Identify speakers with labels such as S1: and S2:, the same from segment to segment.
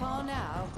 S1: far now?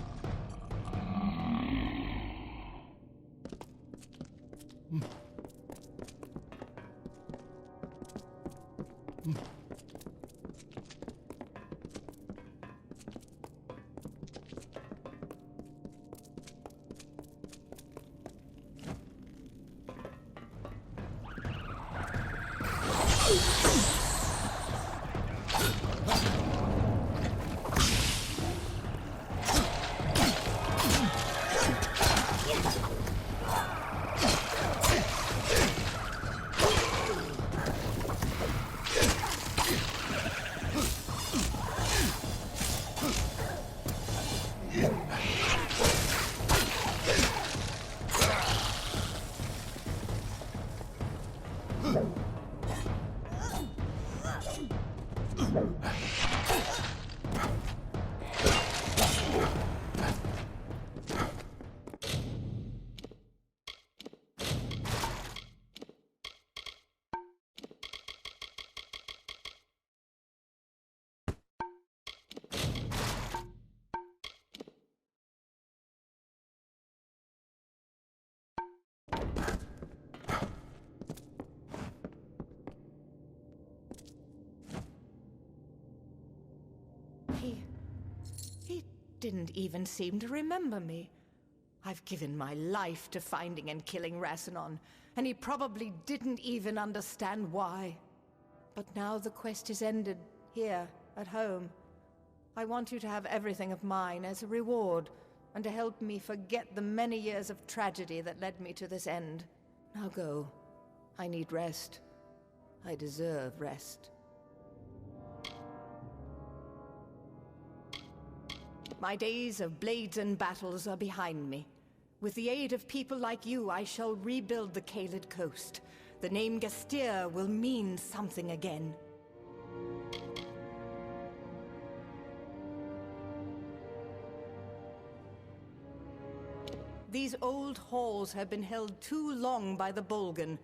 S1: He didn't even seem to remember me. I've given my life to finding and killing Rassilon, and he probably didn't even understand why. But now the quest is ended, here, at home. I want you to have everything of mine as a reward, and to help me forget the many years of tragedy that led me to this end. Now go. I need rest. I deserve rest. My days of blades and battles are behind me. With the aid of people like you, I shall rebuild the Caelid coast. The name Gestir will mean something again. These old halls have been held too long by the Bolgan.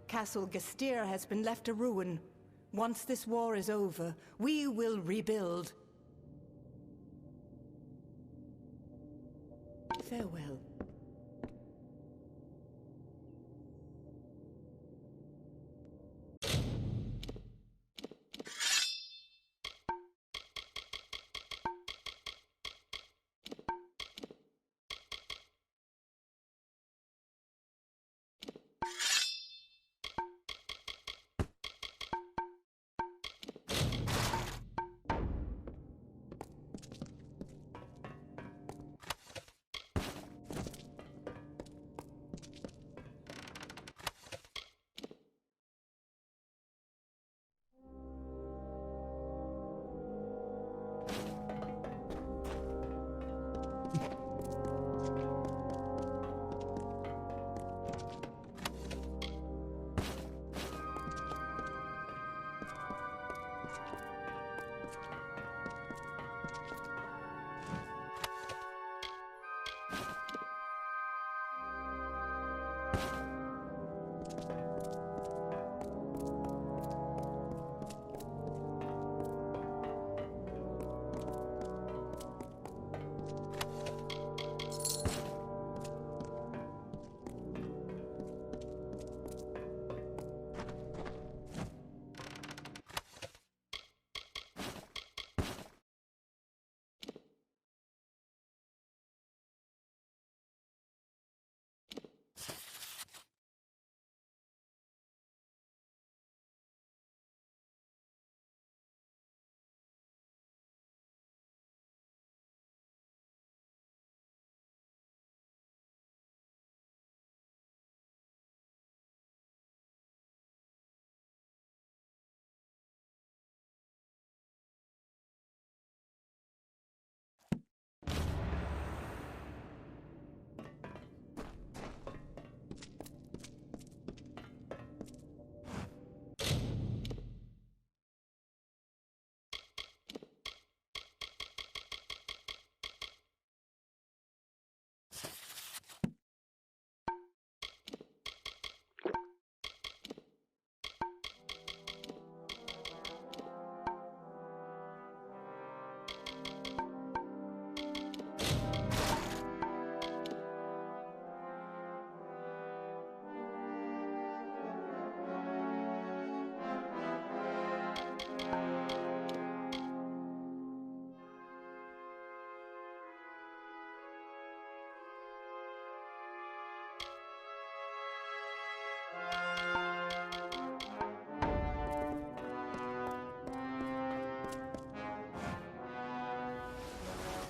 S1: Castle Gestir has been left a ruin. Once this war is over, we will rebuild. Farewell.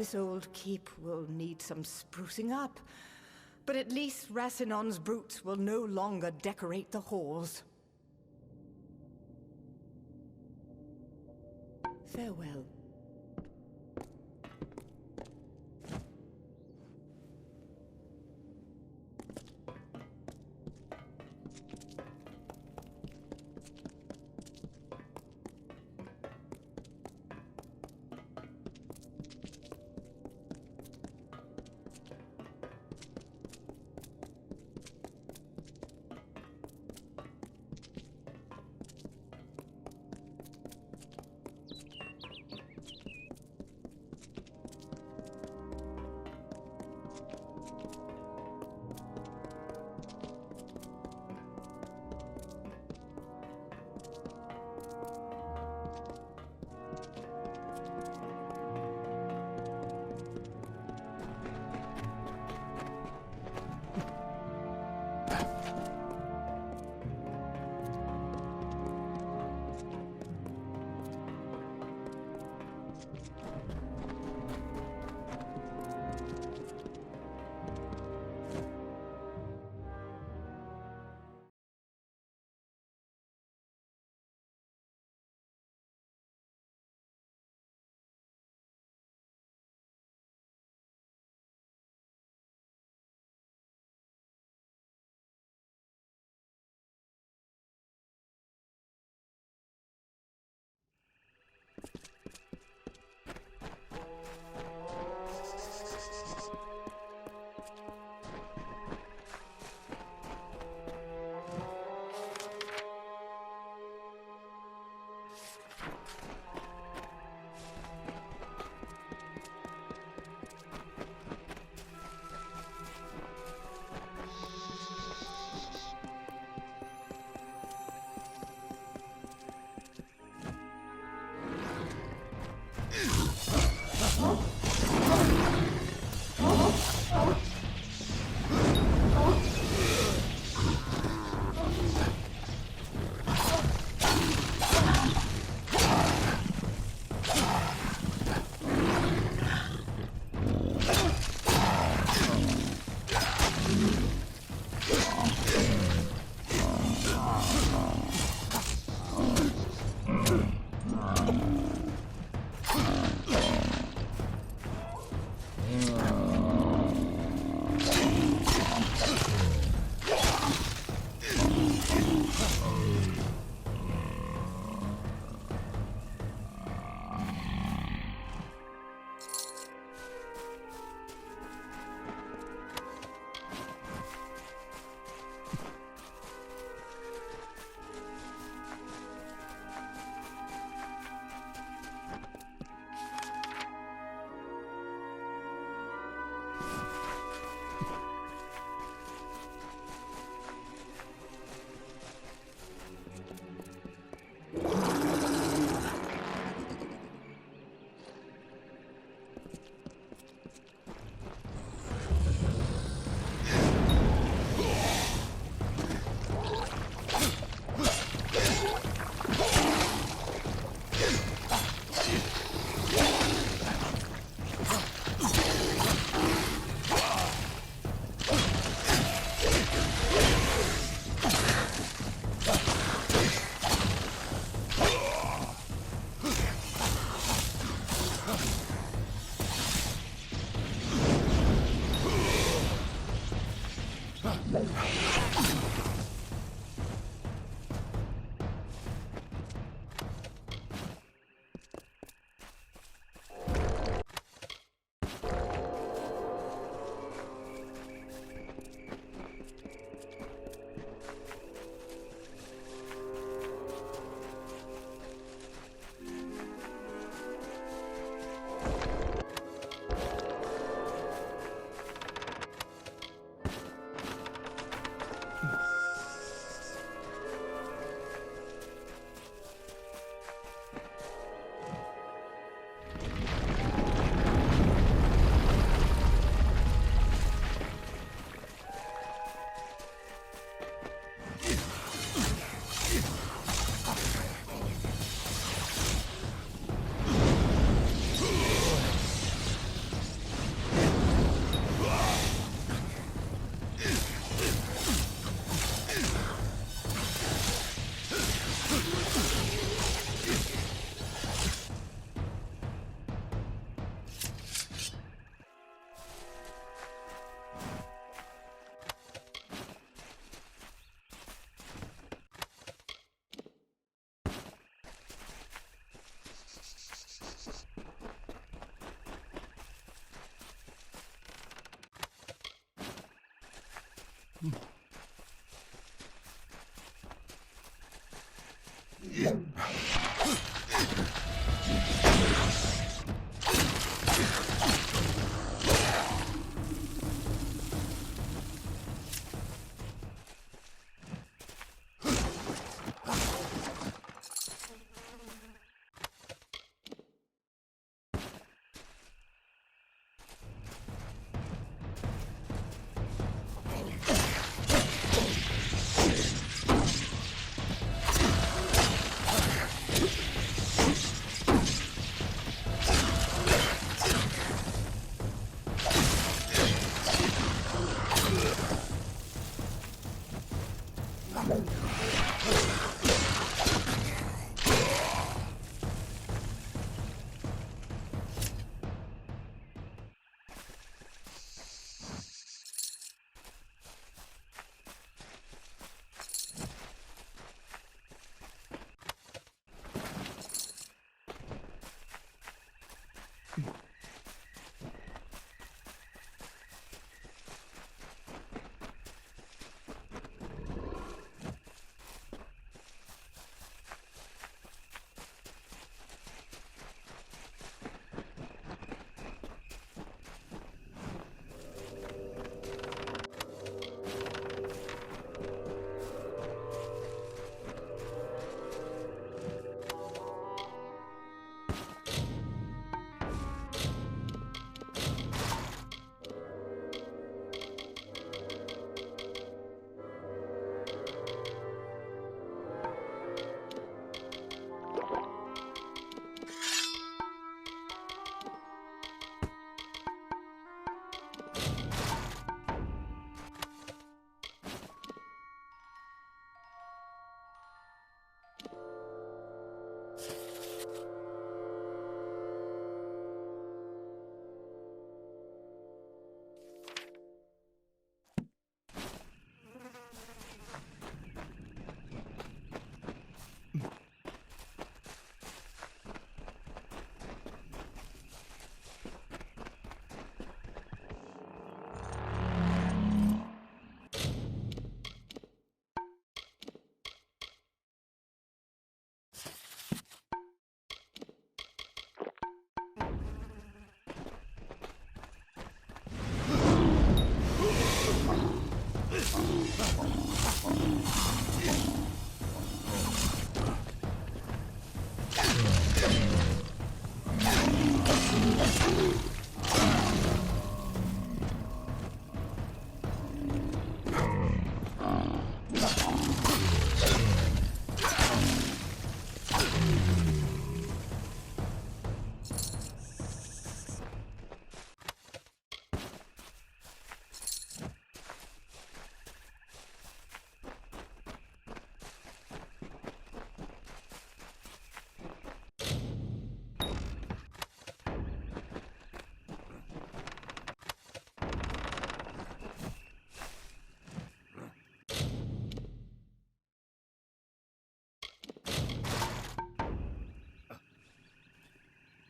S1: This old keep will need some sprucing up, but at least Racinon's brutes will no longer decorate the halls. Farewell.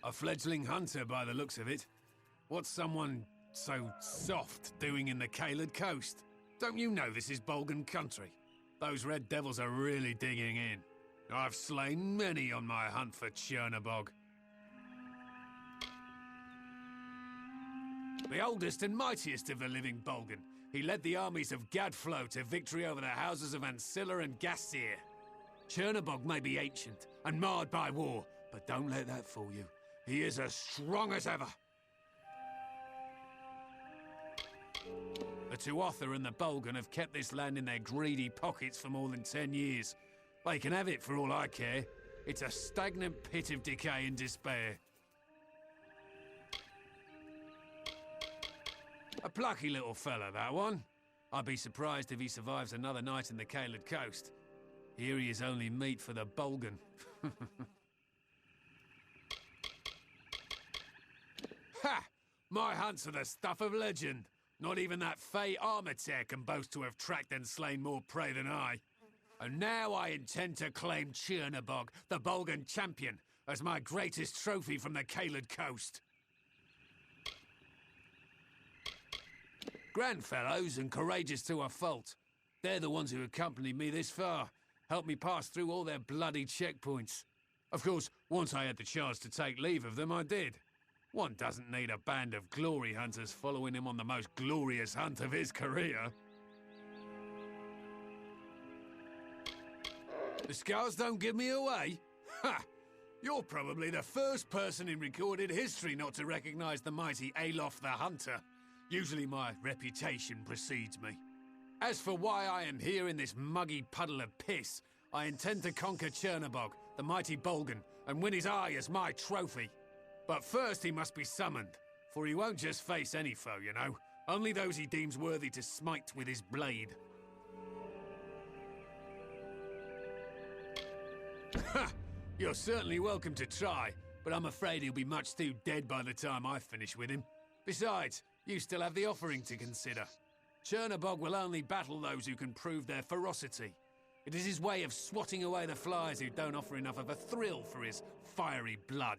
S2: A fledgling hunter by the looks of it. What's someone so soft doing in the Caelid coast? Don't you know this is Bolgan country? Those red devils are really digging in. I've slain many on my hunt for Chernabog. The oldest and mightiest of the living Bolgan. He led the armies of Gadflo to victory over the houses of Ancilla and Gassir. Chernabog may be ancient and marred by war, but don't let that fool you. He is as strong as ever. The Tuatha and the Bolgan have kept this land in their greedy pockets for more than 10 years. They can have it for all I care. It's a stagnant pit of decay and despair. A plucky little fella, that one. I'd be surprised if he survives another night in the Caelid coast. Here he is only meat for the Bolgan. Ha! My hunts are the stuff of legend. Not even that Fey armor-tear can boast to have tracked and slain more prey than I. And now I intend to claim Chernabog, the Bolgan champion, as my greatest trophy from the Caelid coast. Grand fellows and courageous to a fault. They're the ones who accompanied me this far, helped me pass through all their bloody checkpoints. Of course, once I had the chance to take leave of them, I did. One doesn't need a band of glory hunters following him on the most glorious hunt of his career. The scars don't give me away? Ha! You're probably the first person in recorded history not to recognize the mighty Alof the Hunter. Usually my reputation precedes me. As for why I am here in this muggy puddle of piss, I intend to conquer Chernobog, the mighty Bolgan, and win his eye as my trophy. But first he must be summoned, for he won't just face any foe, you know. Only those he deems worthy to smite with his blade. Ha! You're certainly welcome to try, but I'm afraid he'll be much too dead by the time I finish with him. Besides, you still have the offering to consider. Chernobog will only battle those who can prove their ferocity. It is his way of swatting away the flies who don't offer enough of a thrill for his fiery blood.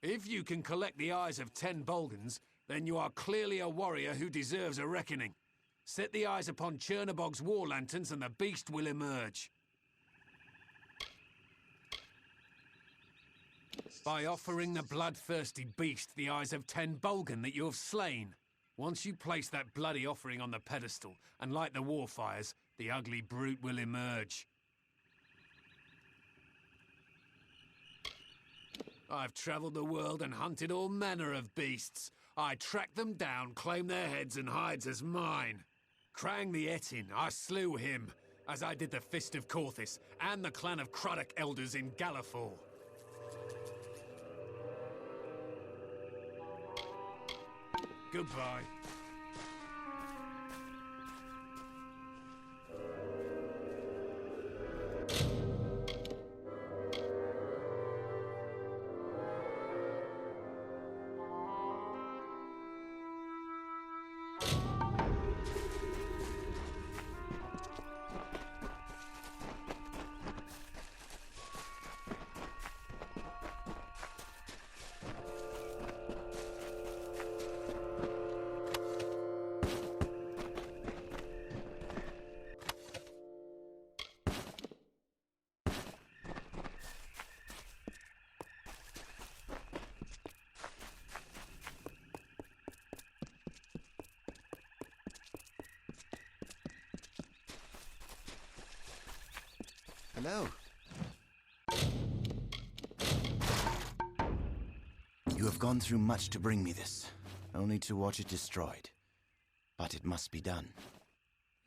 S2: If you can collect the eyes of 10 Bolgans, then you are clearly a warrior who deserves a reckoning. Set the eyes upon Chernobog's war lanterns and the beast will emerge. By offering the bloodthirsty beast the eyes of 10 Bolgan that you have slain. Once you place that bloody offering on the pedestal and light the war fires, the ugly brute will emerge. I've traveled the world and hunted all manner of beasts. I tracked them down, claimed their heads and hides as mine. Krang the Etin, I slew him, as I did the Fist of Corthis and the clan of Craddock elders in Gallifall. Goodbye.
S3: Hello. You have gone through much to bring me this, only to watch it destroyed. But it must be done.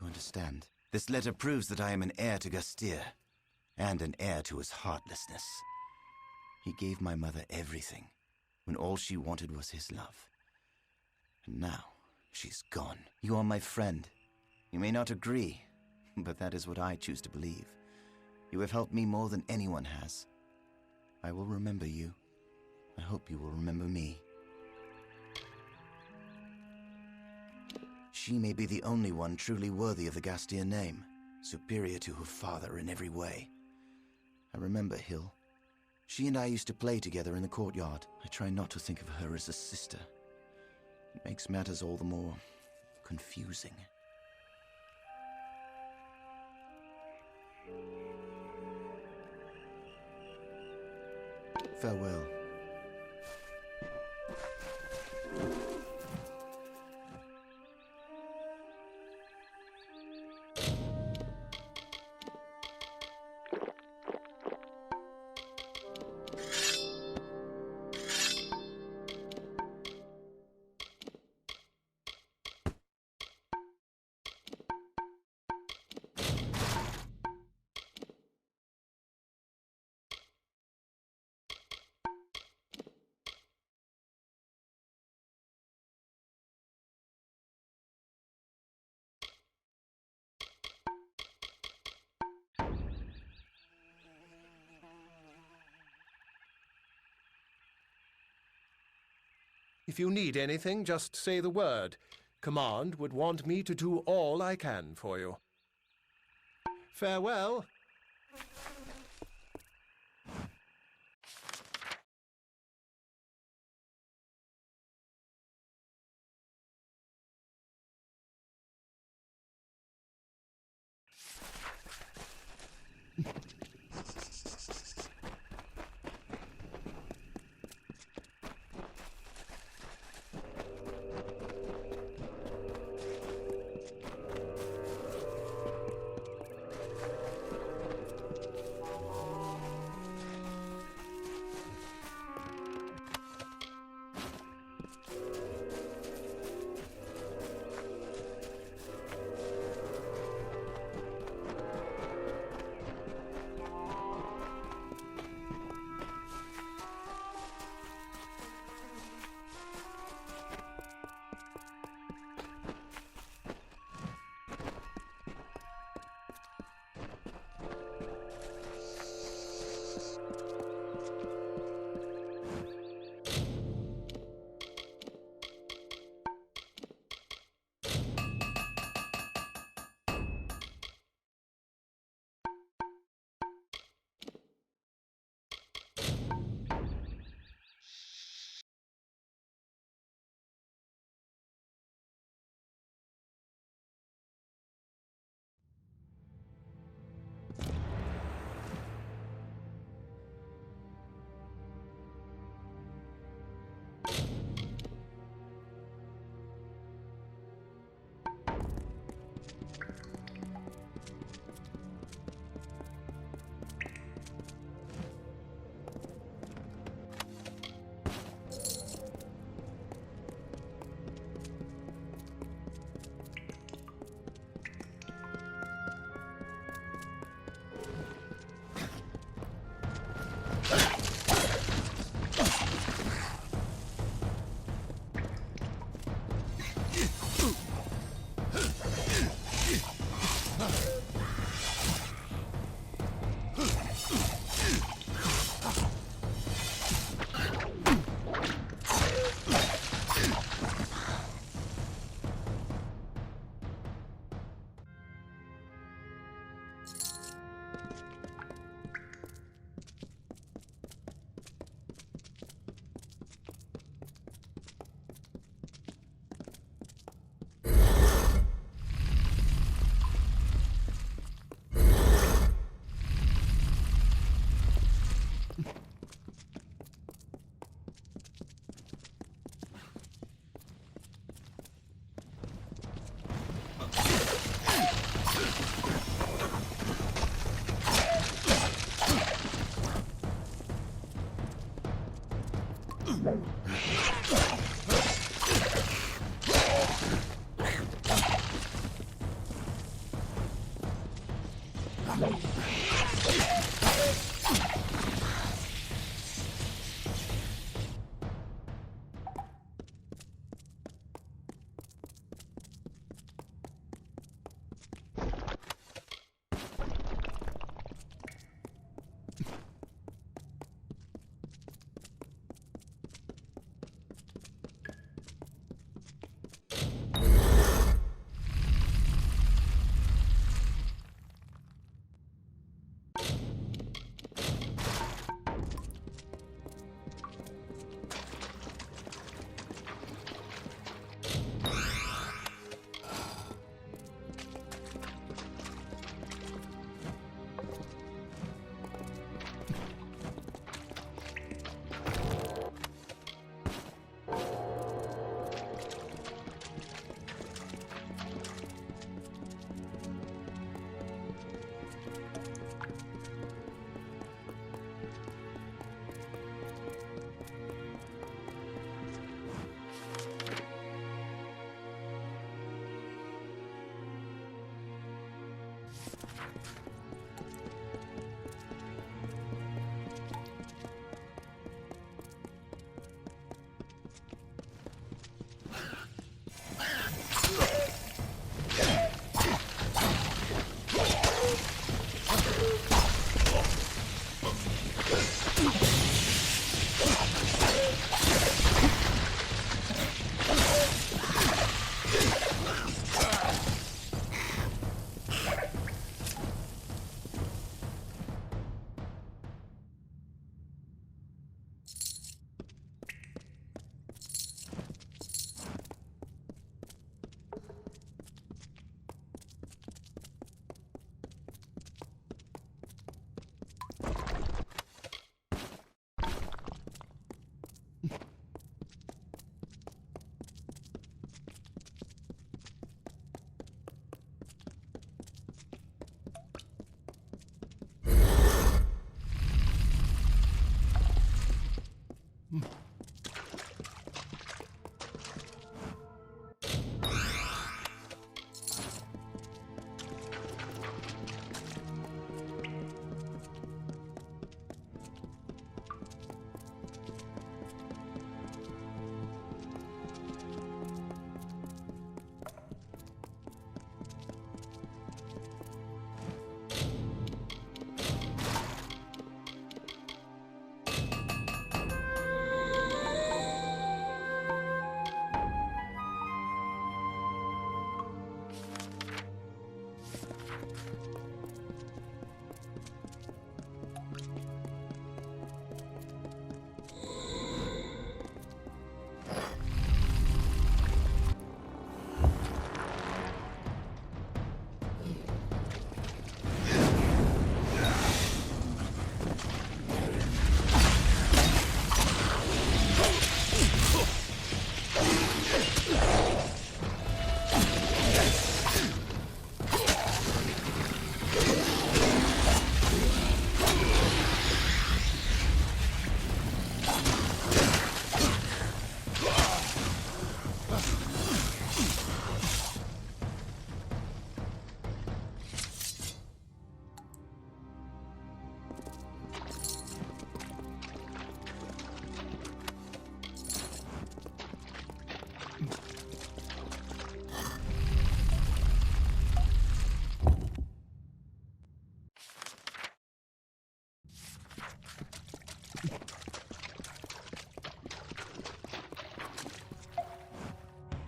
S3: You understand? This letter proves that I am an heir to Gastir, and an heir to his heartlessness. He gave my mother everything, when all she wanted was his love. And now, she's gone. You are my friend. You may not agree, but that is what I choose to believe. You have helped me more than anyone has. I will remember you. I hope you will remember me. She may be the only one truly worthy of the Gastir name, superior to her father in every way. I remember Hill. She and I used to play together in the courtyard. I try not to think of her as a sister. It makes matters all the more confusing. Farewell.
S4: If you need anything, just say the word. Command would want me to do all I can for you. Farewell.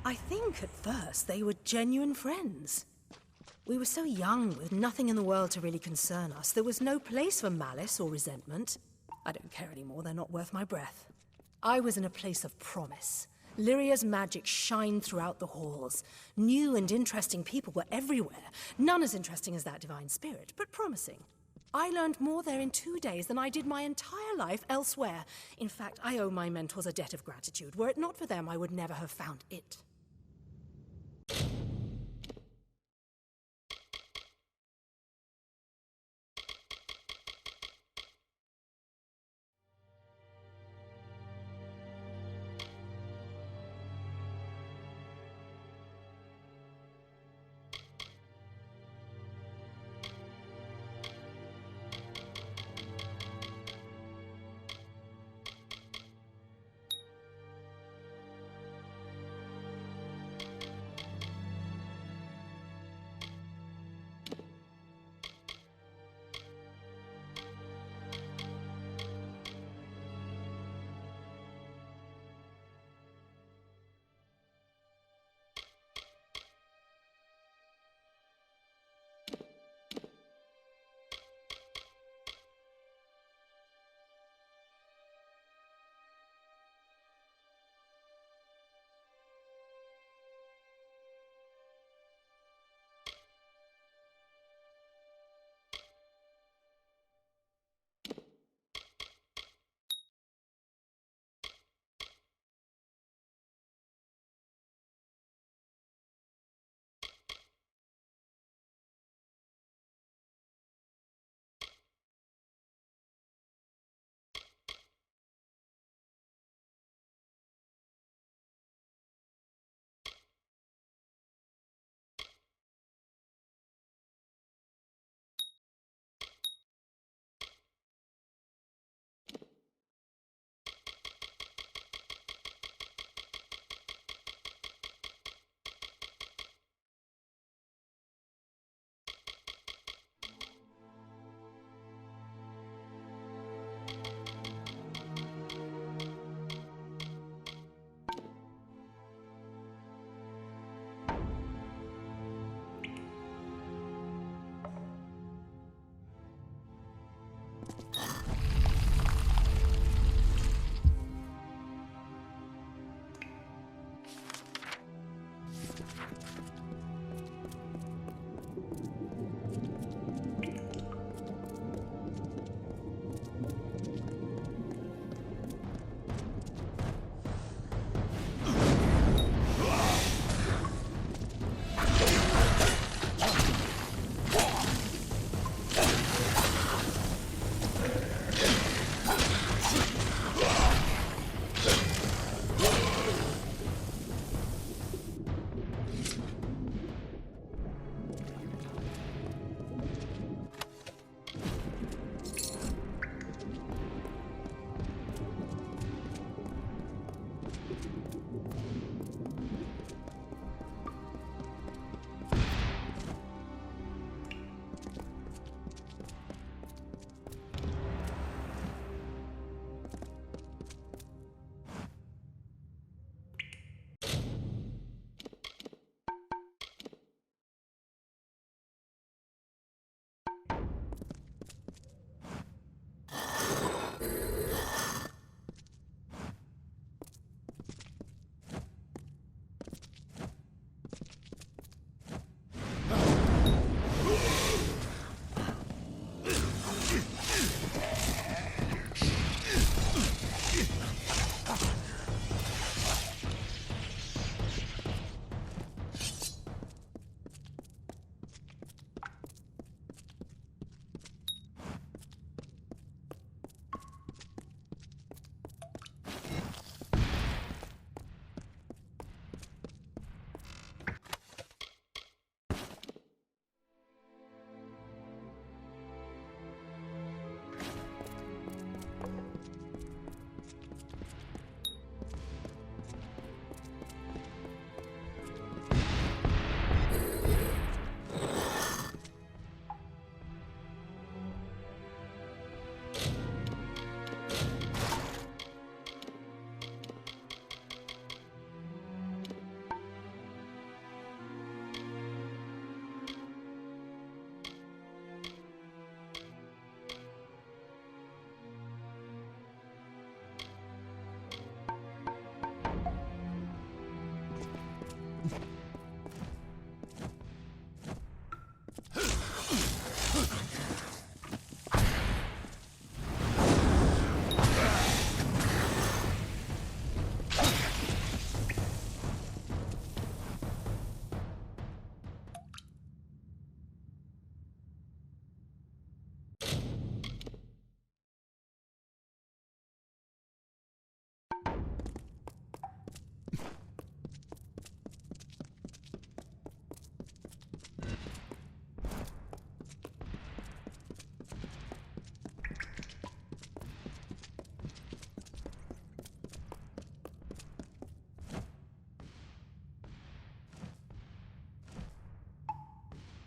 S5: I think at first they were genuine friends. We were so young, with nothing in the world to really concern us. There was no place for malice or resentment. I don't care anymore, they're not worth my breath. I was in a place of promise. Lyria's magic shined throughout the halls. New and interesting people were everywhere. None as interesting as that divine spirit, but promising. I learned more there in 2 days than I did my entire life elsewhere. In fact, I owe my mentors a debt of gratitude. Were it not for them, I would never have found it.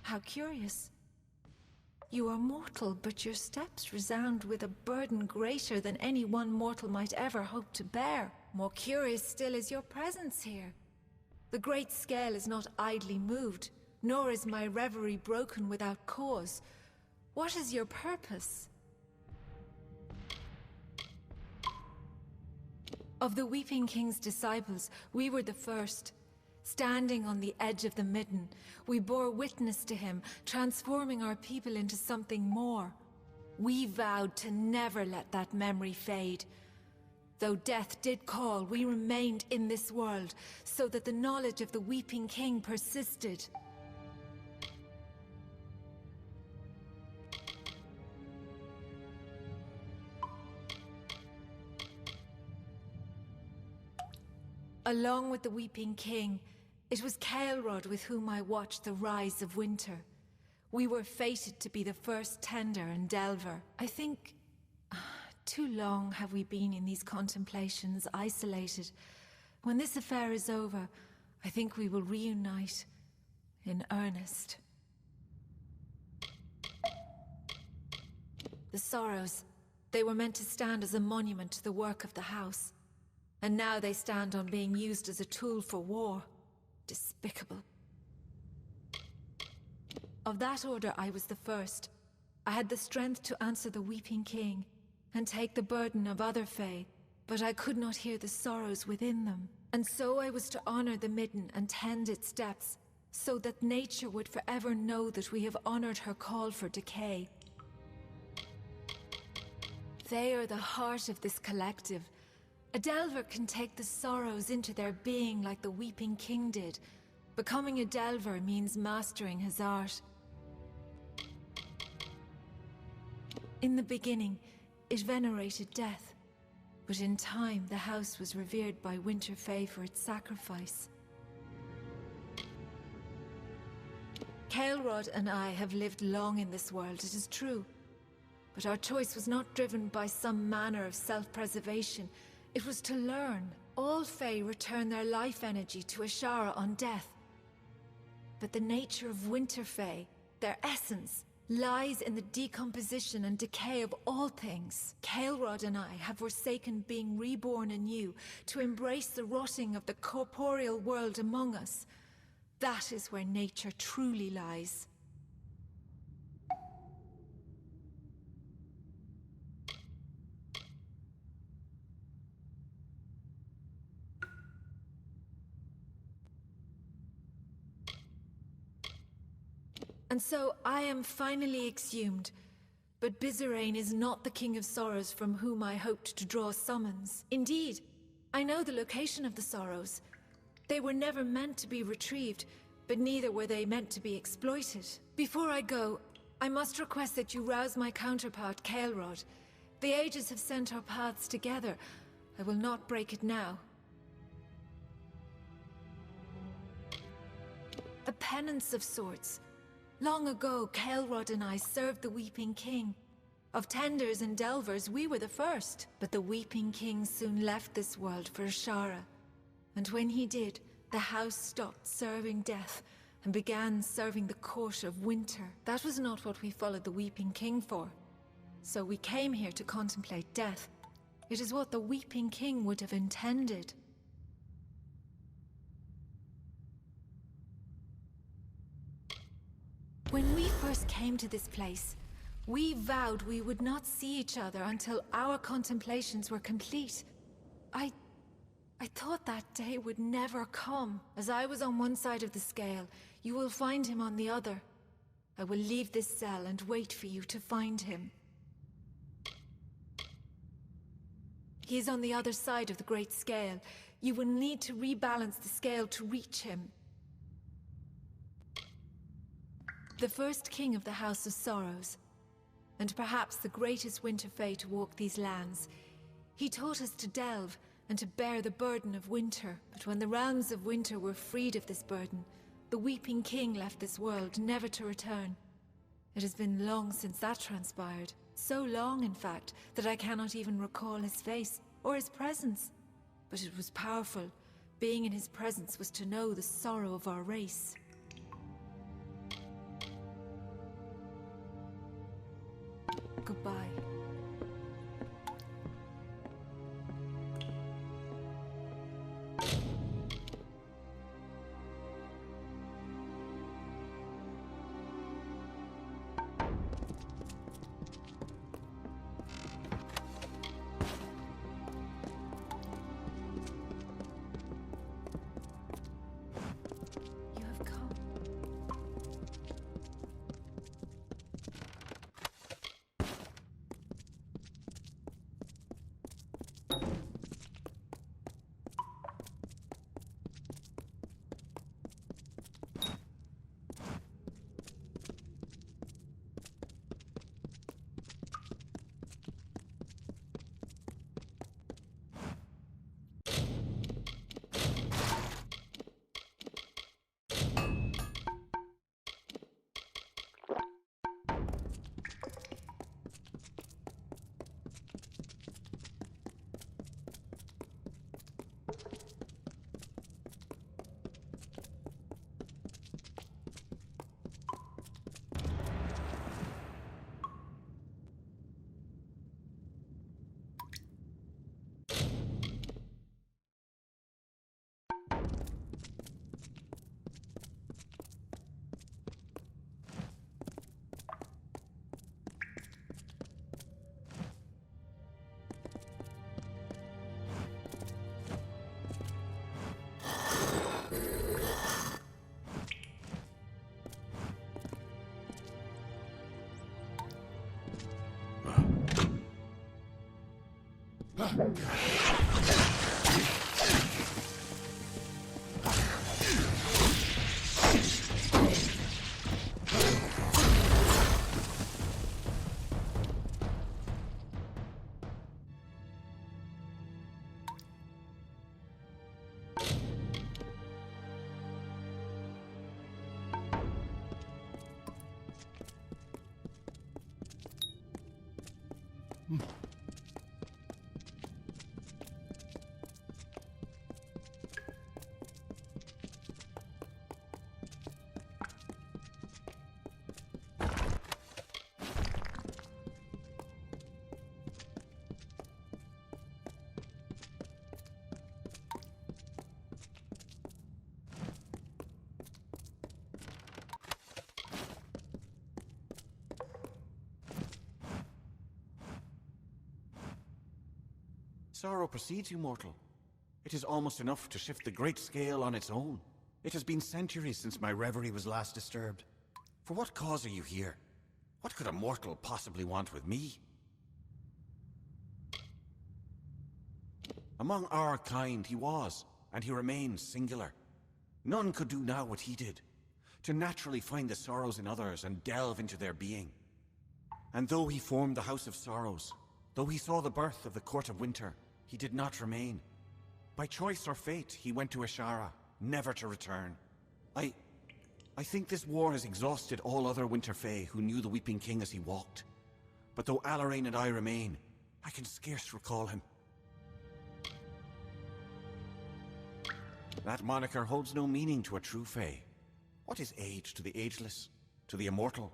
S1: How curious. You are mortal, but your steps resound with a burden greater than any one mortal might ever hope to bear. More curious still is your presence here. The great scale is not idly moved, nor is my reverie broken without cause. What is your purpose? Of the Weeping King's disciples, we were the first. Standing on the edge of the midden, we bore witness to him, transforming our people into something more. We vowed to never let that memory fade. Though death did call, we remained in this world, so that the knowledge of the Weeping King persisted. Along with the Weeping King, it was Kael'rod with whom I watched the rise of winter. We were fated to be the first Tender and Delver. I think too long have we been in these contemplations, isolated. When this affair is over, I think we will reunite in earnest. The sorrows, they were meant to stand as a monument to the work of the house. And now they stand on being used as a tool for war. Despicable. Of that order, I was the first.
S6: I had the strength to answer the Weeping King and take the burden of other Fae, but I could not hear the sorrows within them. And so I was to honor the Midden and tend its depths, so that nature would forever know that we have honored her call for decay. They are the heart of this collective. A Delver can take the sorrows into their being like the Weeping King did. Becoming a Delver means mastering his art. In the beginning, it venerated death, but in time the house was revered by Winter Fae for its sacrifice. Kael'rod and I have lived long in this world, it is true. But our choice was not driven by some manner of self-preservation. It was to learn. All Fae return their life energy to Ashara on death. But the nature of Winter Fae, their essence, lies in the decomposition and decay of all things. Kael'rod and I have forsaken being reborn anew to embrace the rotting of the corporeal world among us. That is where nature truly lies. And so I am finally exhumed. But Bizarane is not the King of Sorrows from whom I hoped to draw summons. Indeed, I know the location of the Sorrows. They were never meant to be retrieved, but neither were they meant to be exploited. Before I go, I must request that you rouse my counterpart, Kael'rod. The ages have sent our paths together. I will not break it now. A penance of sorts. Long ago, Kael'rod and I served the Weeping King. Of Tenders and Delvers, we were the first. But the Weeping King soon left this world for Ashara. And when he did, the house stopped serving death and began serving the court of winter. That was not what we followed the Weeping King for. So we came here to contemplate death. It is what the Weeping King would have intended. When we first came to this place, we vowed we would not see each other until our contemplations were complete. I thought that day would never come. As I was on one side of the scale, you will find him on the other. I will leave this cell and wait for you to find him. He is on the other side of the great scale. You will need to rebalance the scale to reach him. The first king of the House of Sorrows, and perhaps the greatest Winter Fae to walk these lands. He taught us to delve and to bear the burden of winter. But when the realms of winter were freed of this burden, the Weeping King left this world, never to return. It has been long since that transpired. So long, in fact, that I cannot even recall his face or his presence. But it was powerful. Being in his presence was to know the sorrow of our race. Goodbye. You have come.
S3: Sorrow precedes you, mortal. It is almost enough to shift the great scale on its own. It has been centuries since my reverie was last disturbed. For what cause are you here? What could a mortal possibly want with me? Among our kind he was, and he remains singular. None could do now what he did, to naturally find the sorrows in others and delve into their being. And though he formed the House of Sorrows, though he saw the birth of the Court of Winter, he did not remain. By choice or fate, he went to Ashara, never to return. I think this war has exhausted all other Winter Fae who knew the Weeping King as he walked. But though Alarrain and I remain, I can scarce recall him. That moniker holds no meaning to a true Fae. What is age to the ageless, to the immortal?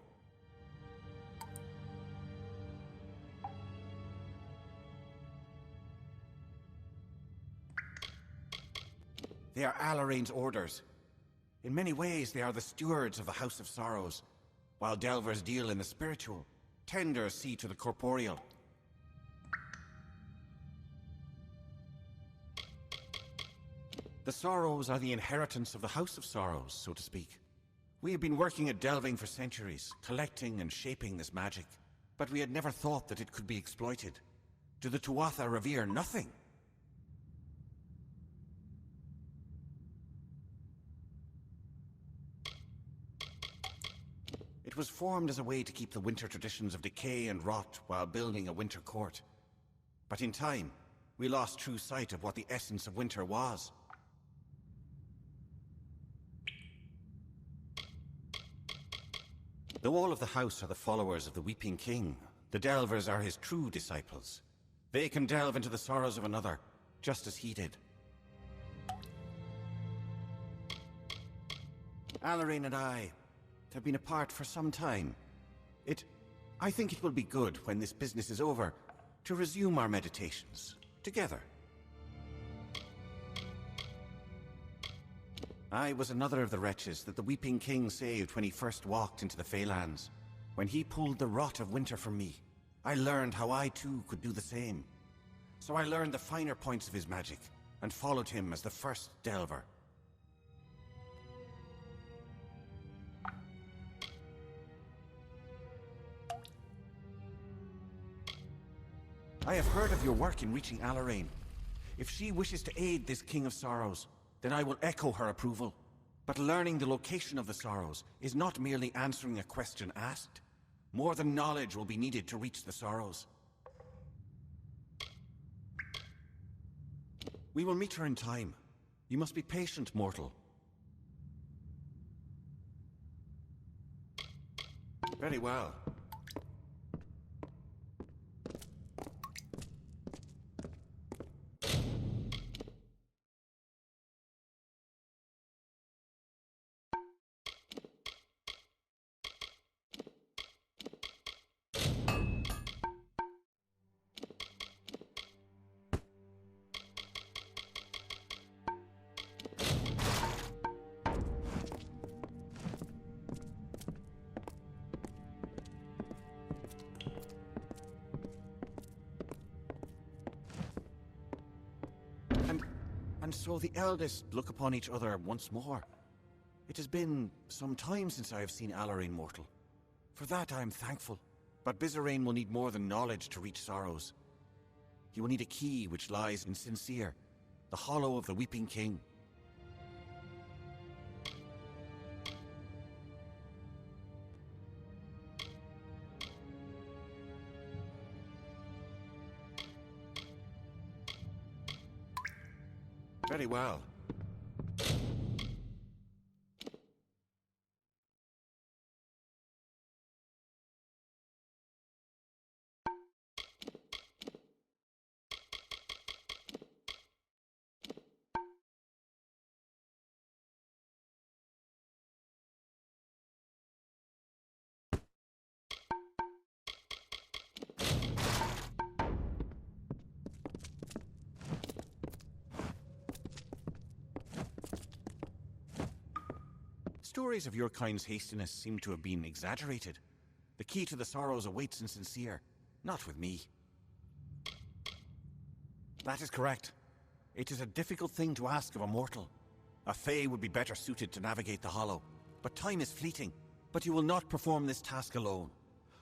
S3: They are Alarrain's orders. In many ways, they are the stewards of the House of Sorrows, while delvers deal in the spiritual, tenders see to the corporeal. The Sorrows are the inheritance of the House of Sorrows, so to speak. We have been working at delving for centuries, collecting and shaping this magic, but we had never thought that it could be exploited. Do the Tuatha revere nothing? It was formed as a way to keep the winter traditions of decay and rot while building a winter court. But in time, we lost true sight of what the essence of winter was. Though all of the house are the followers of the Weeping King, the Delvers are his true disciples. They can delve into the sorrows of another, just as he did. Alarrain and I have been apart for some time. I think it will be good when this business is over to resume our meditations together. I was another of the wretches that the Weeping King saved when he first walked into the Feylands. When he pulled the rot of winter from me, I learned how I too could do the same. So I learned the finer points of his magic and followed him as the first delver. I have heard of your work in reaching Alarrain. If she wishes to aid this King of Sorrows, then I will echo her approval. But learning the location of the Sorrows is not merely answering a question asked. More than knowledge will be needed to reach the Sorrows. We will meet her in time. You must be patient, mortal. Very well. And so the eldest look upon each other once more. It has been some time since I have seen Alarrain mortal. For that I am thankful. But Bizarrain will need more than knowledge to reach Sorrows. You will need a key which lies in Sincere, the hollow of the Weeping King. Very well. Stories of your kind's hastiness seem to have been exaggerated. The key to the sorrows awaits in Sincere, not with me. That is correct. It is a difficult thing to ask of a mortal. A Fae would be better suited to navigate the Hollow. But time is fleeting. But you will not perform this task alone.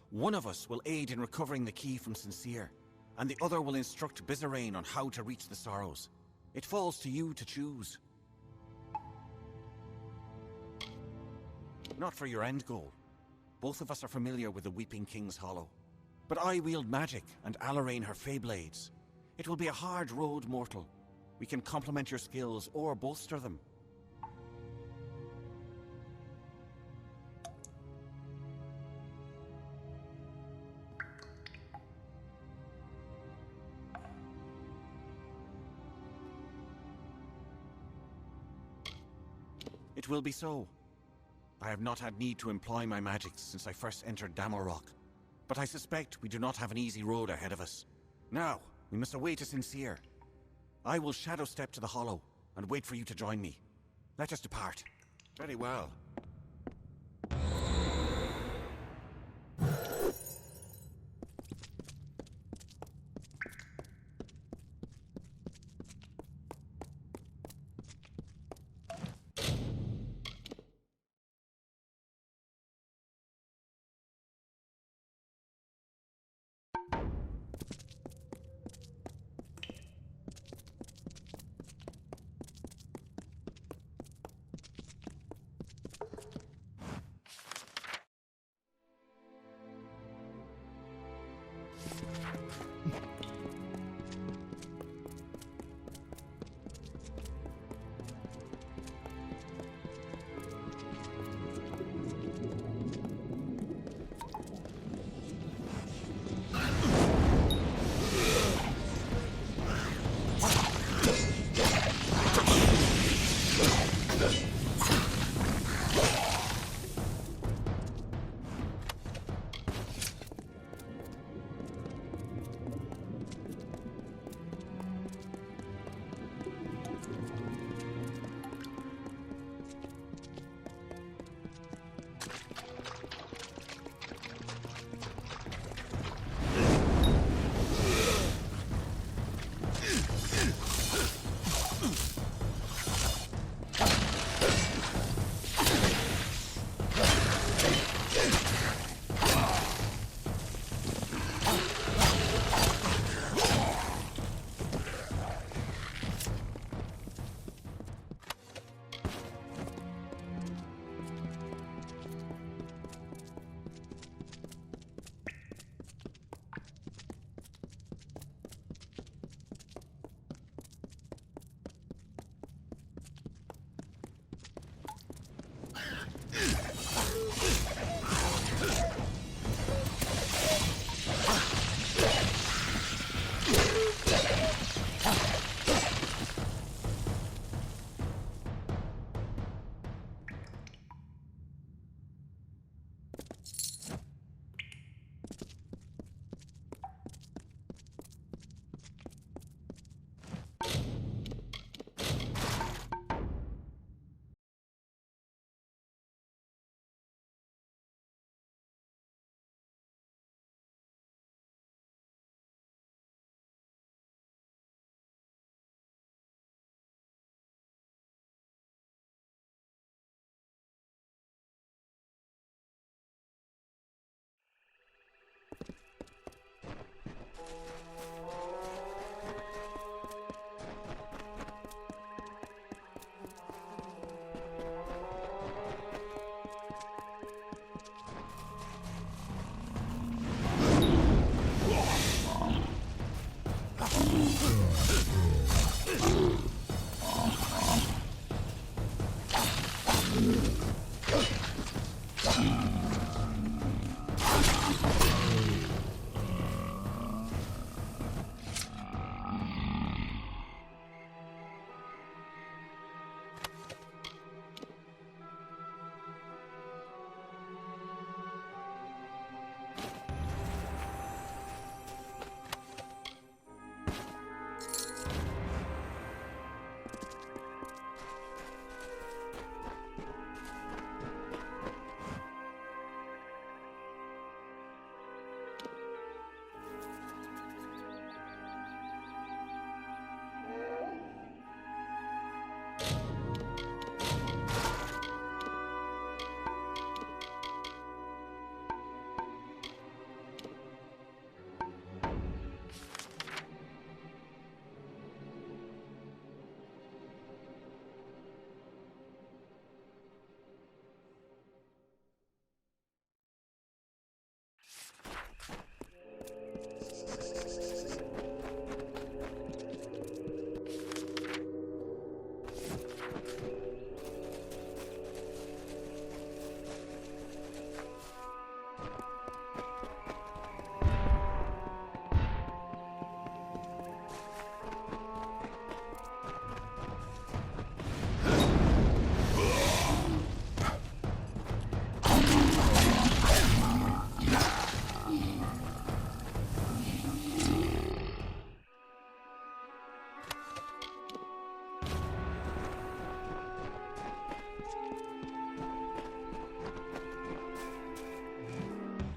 S3: One of us will aid in recovering the key from Sincere, and the other will instruct Bizarrain on how to reach the Sorrows. It falls to you to choose. Not for your end goal. Both of us are familiar with the Weeping King's Hollow. But I wield magic, and Amalur her Fae blades. It will be a hard road, mortal. We can complement your skills or bolster them. It will be so. I have not had need to employ my magics since I first entered Amalur, but I suspect we do not have an easy road ahead of us. Now, we must await a Sincere. I will shadow step to the Hollow and wait for you to join me. Let us depart. Very well.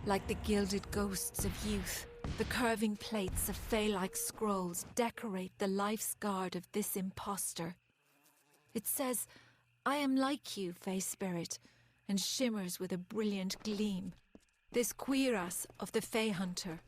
S6: Like the gilded ghosts of youth, the curving plates of fey-like scrolls decorate the life's guard of this impostor. It says, "I am like you, Fey Spirit," and shimmers with a brilliant gleam. This cuirass of the Fey Hunter.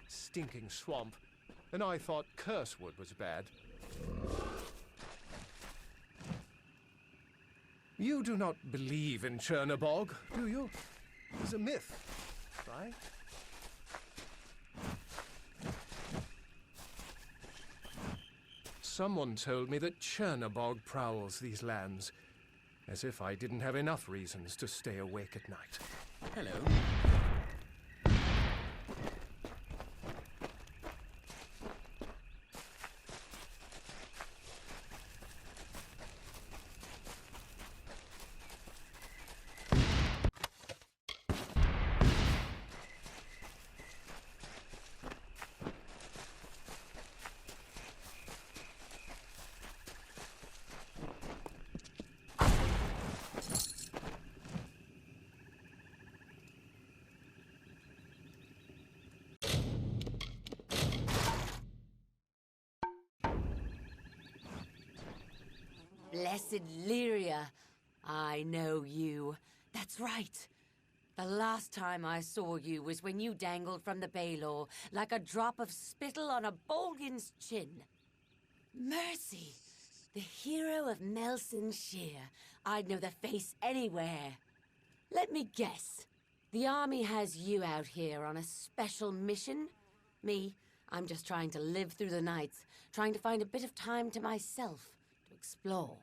S4: Stinking swamp, and I thought cursewood was bad. You do not believe in Chernobog, do you? It's a myth, right? Someone told me that Chernobog prowls these lands, as if I didn't have enough reasons to stay awake at night.
S3: Hello.
S7: Blessed Lyria, I know you. That's right. The last time I saw you was when you dangled from the Baelor like a drop of spittle on a Bolgan's chin. Mercy, the hero of Melson Shear. I'd know the face anywhere. Let me guess. The army has you out here on a special mission? Me, I'm just trying to live through the nights, trying to find a bit of time to myself to explore.